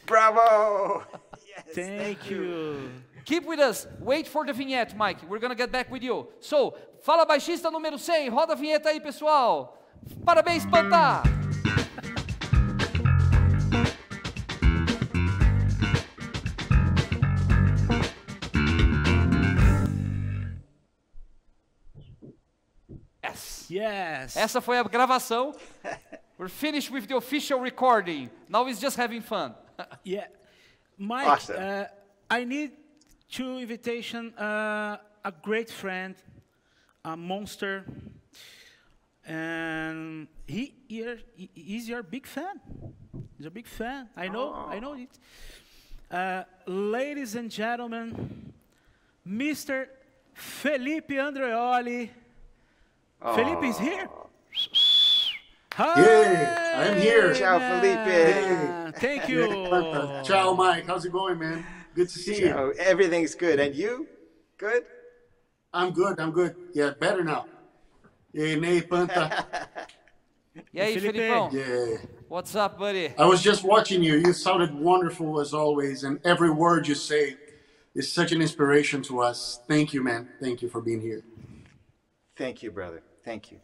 Bravo! Yes, Thank you. Keep with us. Wait for the vignette, Mike. We're going to get back with you. So, Fala Baixista número 100. Roda a vinheta aí, pessoal. Parabéns, Panta! Yes. Essa foi a gravação. We're finished with the official recording. Now it's just having fun. Yeah. Mike, Awesome. I need two invitation, a great friend, a monster, and he's your big fan. He's a big fan. I know it. Ladies and gentlemen, Mr. Felipe Andreoli. Felipe is here. Hi. Yeah, I'm here. Ciao, Felipe. Thank you. Ciao, Mike. How's it going, man? Good to see you. Oh, everything's good. And you? Good? I'm good. Yeah, better now. Yeah, Ney, Panta. E aí, Felipe. Felipão? Yeah. What's up, buddy? I was just watching you. You sounded wonderful as always, and every word you say is such an inspiration to us. Thank you, man. Thank you for being here. Thank you, brother. Thank you.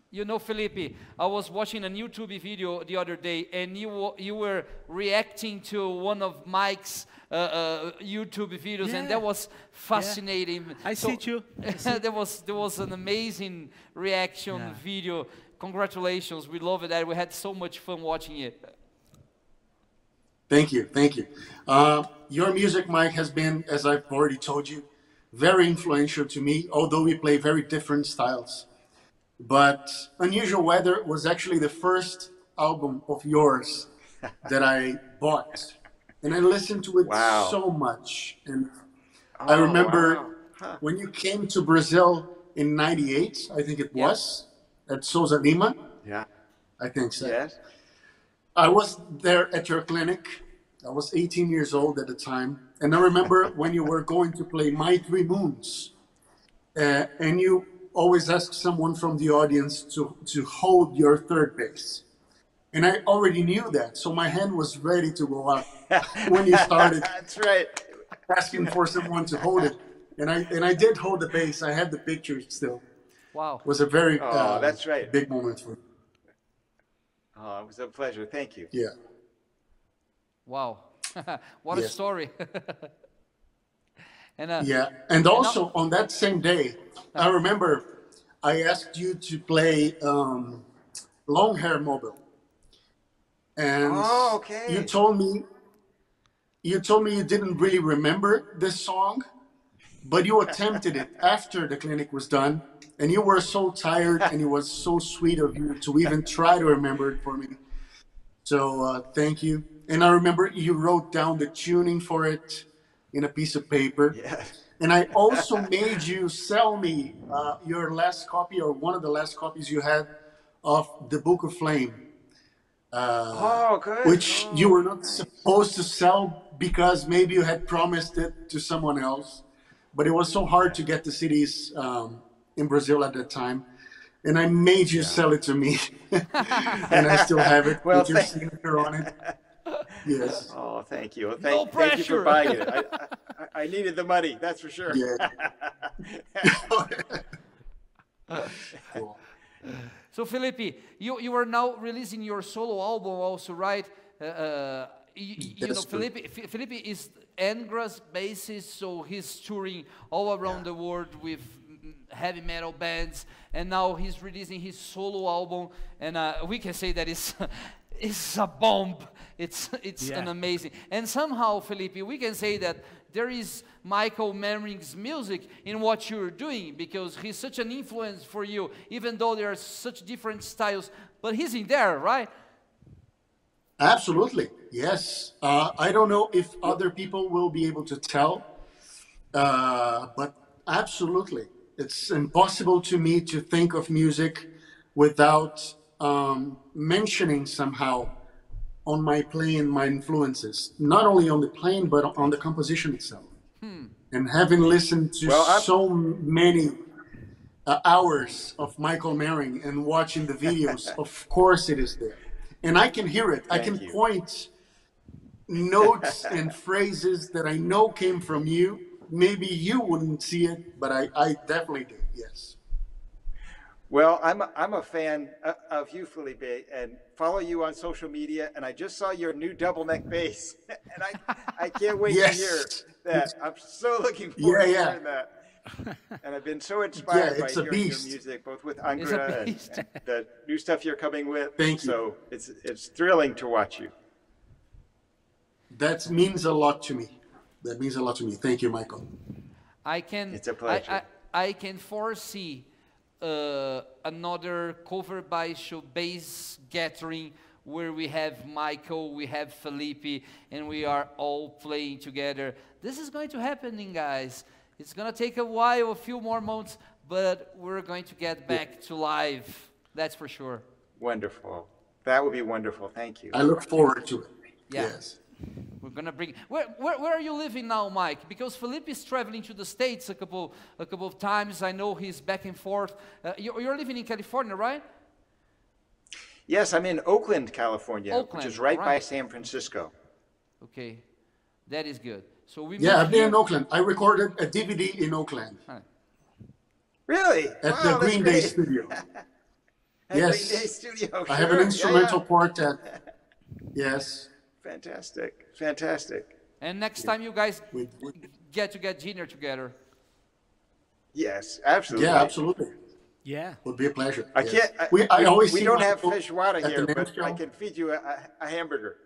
You know, Felipe, I was watching a YouTube video the other day, and you were reacting to one of Mike's YouTube videos, and Yeah. that was fascinating. I see it too. there was an amazing reaction Yeah. video. Congratulations, we love it. We had so much fun watching it. Thank you. Your music, Mike, has been, as I've already told you, very influential to me, although we play very different styles. But Unusual Weather was actually the first album of yours that I bought. And I listened to it Wow. so much. And I remember wow. Huh. when you came to Brazil in 98, I think it Yeah. was, at Souza Lima, Yeah. I think so. Yes. I was there at your clinic. I was 18 years old at the time. And I remember when you were going to play My Three Moons. And you always asked someone from the audience to hold your third bass. And I already knew that. So my hand was ready to go up when you started That's right. asking for someone to hold it. And I did hold the bass. I had the picture still. Wow. It was a very that's right. big moment for me. Oh, it was a pleasure. Thank you. Yeah. Wow. What a Yes. story. And Yeah, and also on that same day, I remember I asked you to play Long Hair Mobile, and Oh, okay. you told me you didn't really remember this song, but you attempted it after the clinic was done, and you were so tired, and it was so sweet of you to even try to remember it for me. So thank you. And I remember you wrote down the tuning for it in a piece of paper. Yeah. And I also made you sell me your last copy, or one of the last copies you had of the Book of Flame, Oh, good. which you were not supposed to sell because maybe you had promised it to someone else. But it was so hard to get the CDs in Brazil at that time. And I made you sell it to me. And I still have it Well, with your thank- signature on it. Yes. Oh, thank you. Well, No thank you for pressure. buying it. I needed the money, that's for sure. Yeah. Cool. so, Felipe, you are now releasing your solo album also, right? You know, That's true. Felipe is Angra's bassist, so he's touring all around the world with heavy metal bands, and now he's releasing his solo album, and we can say that it's a bomb. It's an amazing. And somehow, Felipe, we can say that there is Michael Manring's music in what you're doing, because he's such an influence for you, even though there are such different styles, but he's in there, right? Absolutely, yes. I don't know if other people will be able to tell, but absolutely. It's impossible to me to think of music without mentioning somehow on my playing my influences, not only on the playing, but on the composition itself. And having listened to so many hours of Michael Manring and watching the videos, of course it is there. And I can hear it. I can point notes and phrases that I know came from you. Maybe you wouldn't see it, but I definitely did, yes. Well, I'm a fan of you, Felipe, and follow you on social media. And I just saw your new double neck bass, and I can't wait to hear that. I'm so looking forward to hearing that. And I've been so inspired by hearing your music, both with Angra and the new stuff you're coming with. Thank you. So it's thrilling to watch you. That means a lot to me. That means a lot to me. Thank you, Michael. It's a pleasure. I can foresee another cover Baixo bass gathering where we have Michael, we have Felipe, and we are all playing together. This is going to happen, guys. It's going to take a while, a few more months, but we're going to get back to live. That's for sure. Wonderful. That would be wonderful. Thank you. I look forward to it. Yeah. Yes. We're going to bring... Where are you living now, Mike? Because Felipe is traveling to the States a couple of times. I know he's back and forth. You're living in California, right? Yes, I'm in Oakland, California, which is right by San Francisco. Okay. That is good. So I've been in Oakland. I recorded a DVD in Oakland. Really? At the Green Day studio. Yes. Green Day studio. I have an instrumental quartet. Yes. Fantastic. Fantastic. And next time you guys get dinner together. Yes, absolutely. Yeah, absolutely. Yeah. Would be a pleasure. I can't. We don't have feijoada here, but I can feed you a hamburger.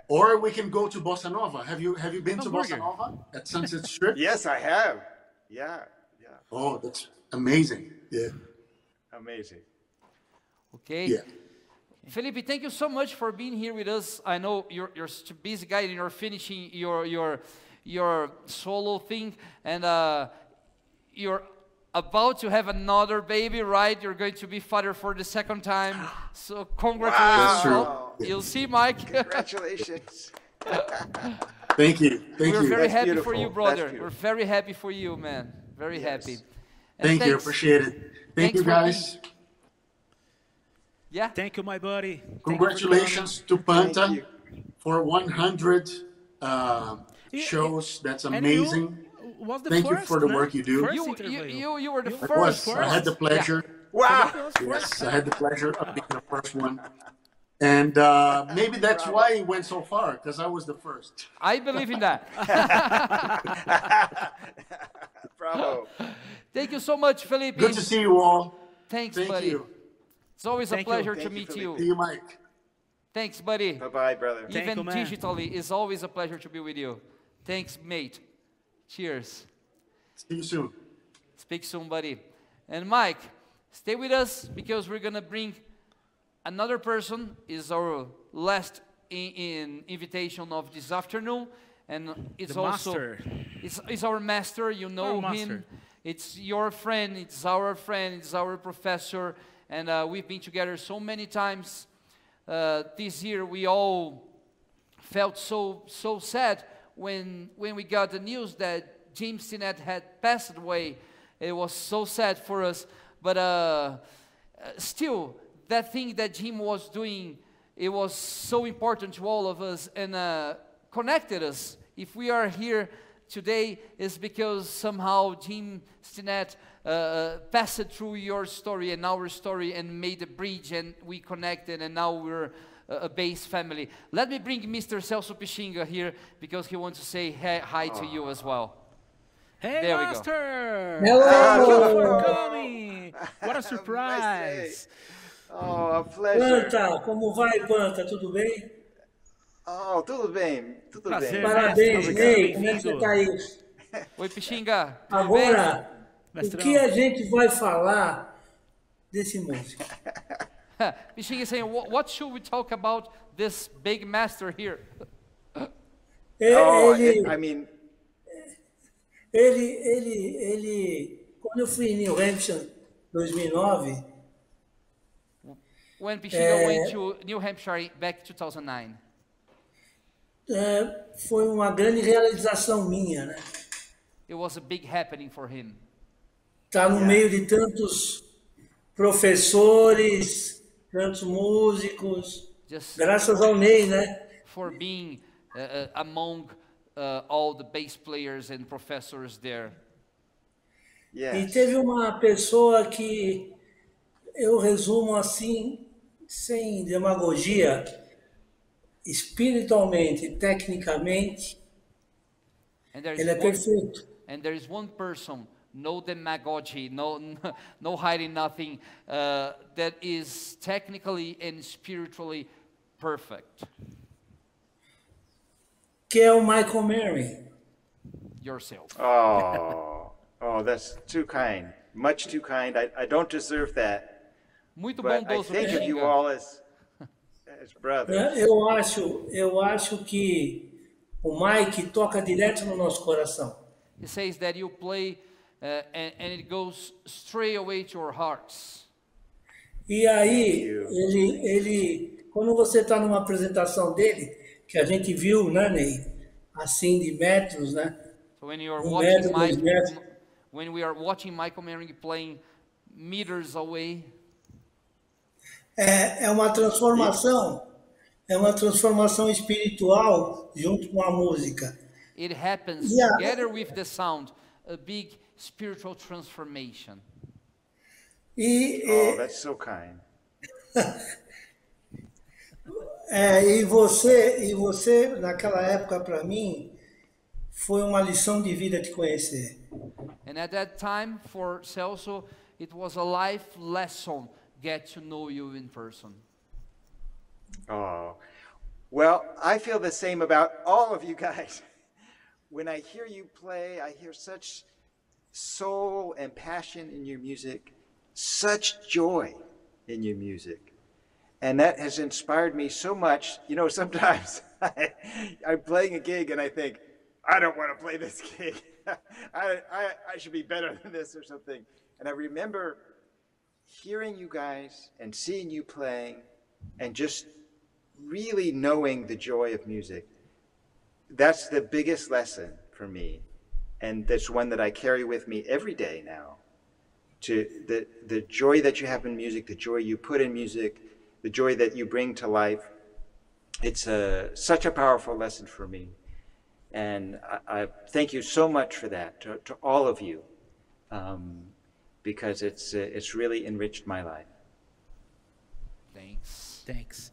Or we can go to Bossa Nova. Have you been to Bossa Nova at Sunset Strip? Yes, I have. Yeah. Oh, that's amazing. Yeah. Amazing. Okay. Yeah. Felipe, thank you so much for being here with us. I know you're such a busy guy and you're finishing your solo thing, and you're about to have another baby, right? You're going to be father for the second time. So congratulations. Wow. You'll see, Mike. Congratulations. Thank you. We're very happy beautiful. for you, brother. We're very happy for you, man. Very happy. And Thank you. Appreciate it. Thank you, guys. Yeah. Thank you, my buddy. Congratulations to Panta for 100 shows. That's amazing. Thank you for the work you do. You were the first. I had the pleasure. Wow. Yes, I had the pleasure of being the first one. And maybe that's why it went so far, because I was the first. I believe in that. Bravo. Thank you so much, Felipe. Good to see you all. Thank buddy. You. It's always a pleasure to meet you. See you, Mike. Thanks, buddy. Bye-bye, brother. Even digitally, it's always a pleasure to be with you. Thanks, mate. Cheers. See you soon. Speak soon, buddy. And Mike, stay with us because we're going to bring another person. Is our last invitation of this afternoon. And it's it's our master. You know him. It's your friend. It's our friend. It's our professor. And we've been together so many times. This year we all felt so sad when we got the news that Jim Stinnett had passed away. It was so sad for us. But still, that thing that Jim was doing, it was so important to all of us and connected us. If we are here today, it's because somehow Jim Stinnett passed through your story and our story and made a bridge, and we connected, and now we're a bass family. Let me bring Mr. Celso Pixinga here because he wants to say hi to you as well. Hey, There we go. Master! Hello! Thank you for coming! What a surprise! Oh, a pleasure. Panta, como vai, Panta? Tudo bem? Oh, tudo bem, tudo Prazer, bem. Parabéns, mestre, Ney. Como é que você bem-vindo. está aí? Oi, Pixinga. Tudo Agora, o Mestrão. que a gente vai falar desse músico? bem? Pixinga is saying, what should we talk about this big master here? Oh, Ele, I mean, quando eu fui em New Hampshire, 2009, When Pixinga went to New Hampshire back in 2009, foi uma grande realização minha, né? it was a big happening for him. Estar no meio de tantos professores, tantos músicos, Just graças ao Ney, né? for being among all the bass players and professors there. E yes. teve uma pessoa que eu resumo assim, sem demagogia, espiritualmente, tecnicamente, And there ele é is perfeito. and there is one person, no demagogy, no hiding nothing, that is technically and spiritually perfect. Que é o Michael Manring. Yourself. Oh, that's too kind. Much too kind. I don't deserve that. Muito But I bondoso, think of you Pixinga. all as brothers. Eu acho que o Mike toca direto no nosso coração. He says that you play and it goes straight away to your hearts. E aí, Thank ele quando você está numa apresentação dele, que a gente viu, né, Ney? Assim, de metros, né? So when you are 1 watching metro, 2 metros. when we are watching Michael Manring playing meters away, É uma transformação espiritual junto com a música. it happens Yeah. together with the sound, a big spiritual transformation. Oh, that's so kind. E você naquela época para mim foi uma lição de vida te conhecer. And at that time, for Celso, it was a life lesson, get to know you in person. Oh, well, I feel the same about all of you guys. When I hear you play, I hear such soul and passion in your music, such joy in your music. And that has inspired me so much. You know, sometimes I'm playing a gig and I think, I don't want to play this gig. I should be better than this or something. And I remember hearing you guys and seeing you playing and just really knowing the joy of music. That's the biggest lesson for me. And that's one that I carry with me every day now. To the joy that you have in music, the joy you put in music, the joy that you bring to life. It's such a powerful lesson for me. And I thank you so much for that, to all of you, because it's really enriched my life. Thanks. Thanks.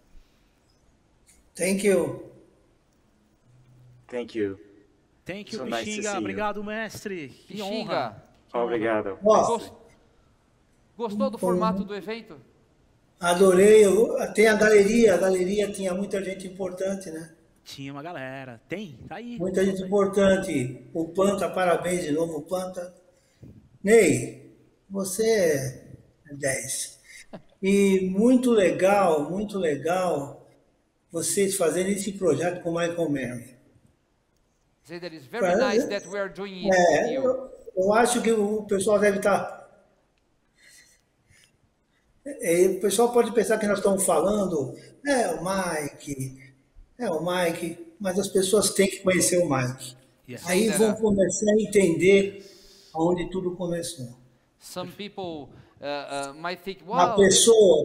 Thank you. Thank you. Thank you, So nice to see Pixinga. you. Obrigado, mestre. Que honra. Pixinga, Obrigado. Ó, gostou do formato do evento? adorei. Tem a galeria tinha muita gente importante, né? Tinha uma galera. Tem, tá aí. Muita gente importante. O Panta, parabéns de novo, Panta. Ney, você é 10. E muito legal vocês fazerem esse projeto com o Michael Manring. Say that it's very nice that we are doing it with you. Eu acho que o pessoal deve estar... O pessoal pode pensar que nós estamos falando, o Mike, mas as pessoas têm que conhecer o Mike. Yes. Aí vão começar a entender aonde tudo começou. Some people might think, A wow,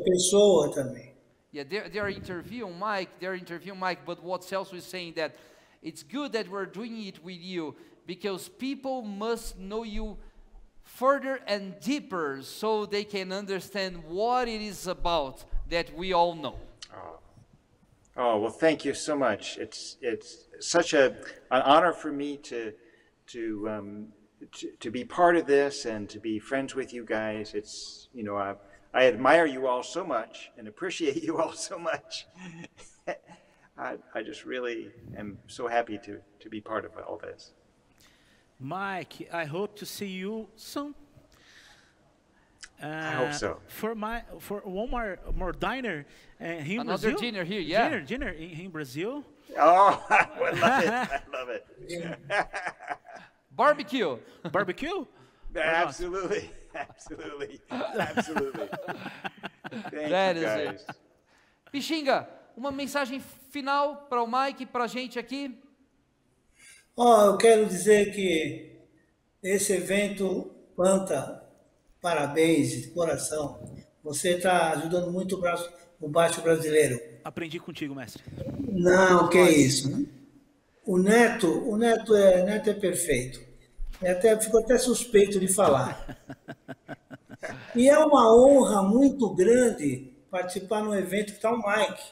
pessoa também. yeah, they're interviewing Mike, but what Celso is saying that it's good that we're doing it with you because people must know you further and deeper so they can understand what it is about that we all know. Oh, well, thank you so much. It's such an honor for me to to be part of this and to be friends with you guys. It's, you know, I admire you all so much and appreciate you all so much. I just really am so happy to be part of all this. Mike, I hope to see you soon. I hope so. For one more dinner here in Brazil. Another dinner here, yeah. Dinner in Brazil. Oh, I love it. I love it. Barbecue. Barbecue? Absolutely. Absolutely. Absolutely. Thank That you is guys. it. Pixinga, uma mensagem final para o Mike, para a gente aqui. Eu quero dizer que esse evento, Panta, parabéns de coração. Você está ajudando muito o baixo brasileiro. Aprendi contigo, mestre. Não, que isso. O Neto é perfeito. Fico até suspeito de falar. E é uma honra muito grande participar num evento que está o Mike.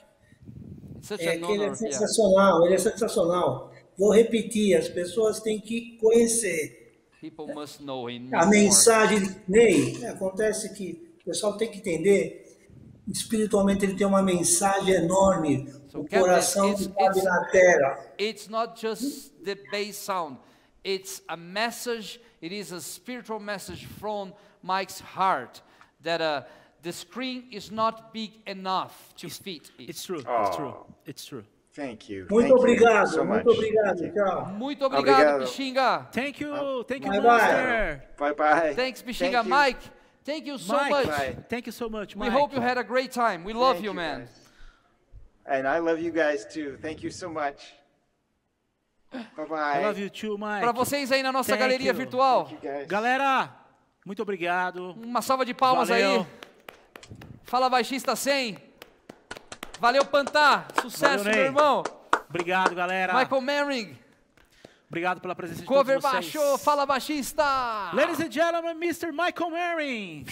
Ele é sensacional, ele é sensacional. Vou repetir, as pessoas têm que conhecer. People must know him A mensagem, Ney, acontece que o pessoal tem que entender, espiritualmente ele tem uma mensagem enorme, o coração que cabe na terra. It's not just the bass sound, it's a message, it is a spiritual message from Mike's heart, that the screen is not big enough to fit it. It's true, Oh. it's true, it's true. Thank you. Muito Thank obrigado, you so much. muito obrigado, tchau. Muito obrigado, Obrigado. Pixinga. Thank you, Bye-bye. master. Bye-bye. Thanks, Pixinga. Thank you. Mike, thank you so Mike, much. Bye. thank you so much, We Mike. hope you had a great time. We love Thank you, man. guys. And I love you guys too. Thank you so much. Bye-bye. I love you too, Mike. Para vocês aí na nossa Thank galeria you. virtual, Thank you guys. Galera, muito obrigado. uma salva de palmas Valeu. aí. Fala Baixista 100. Valeu, Pantá. Sucesso, Valeu, Ney. meu irmão. Obrigado, galera. Michael Manring. Obrigado pela presença de Cover todos vocês. Baixo. Fala Baixista. Ladies and gentlemen, Mr. Michael Manring.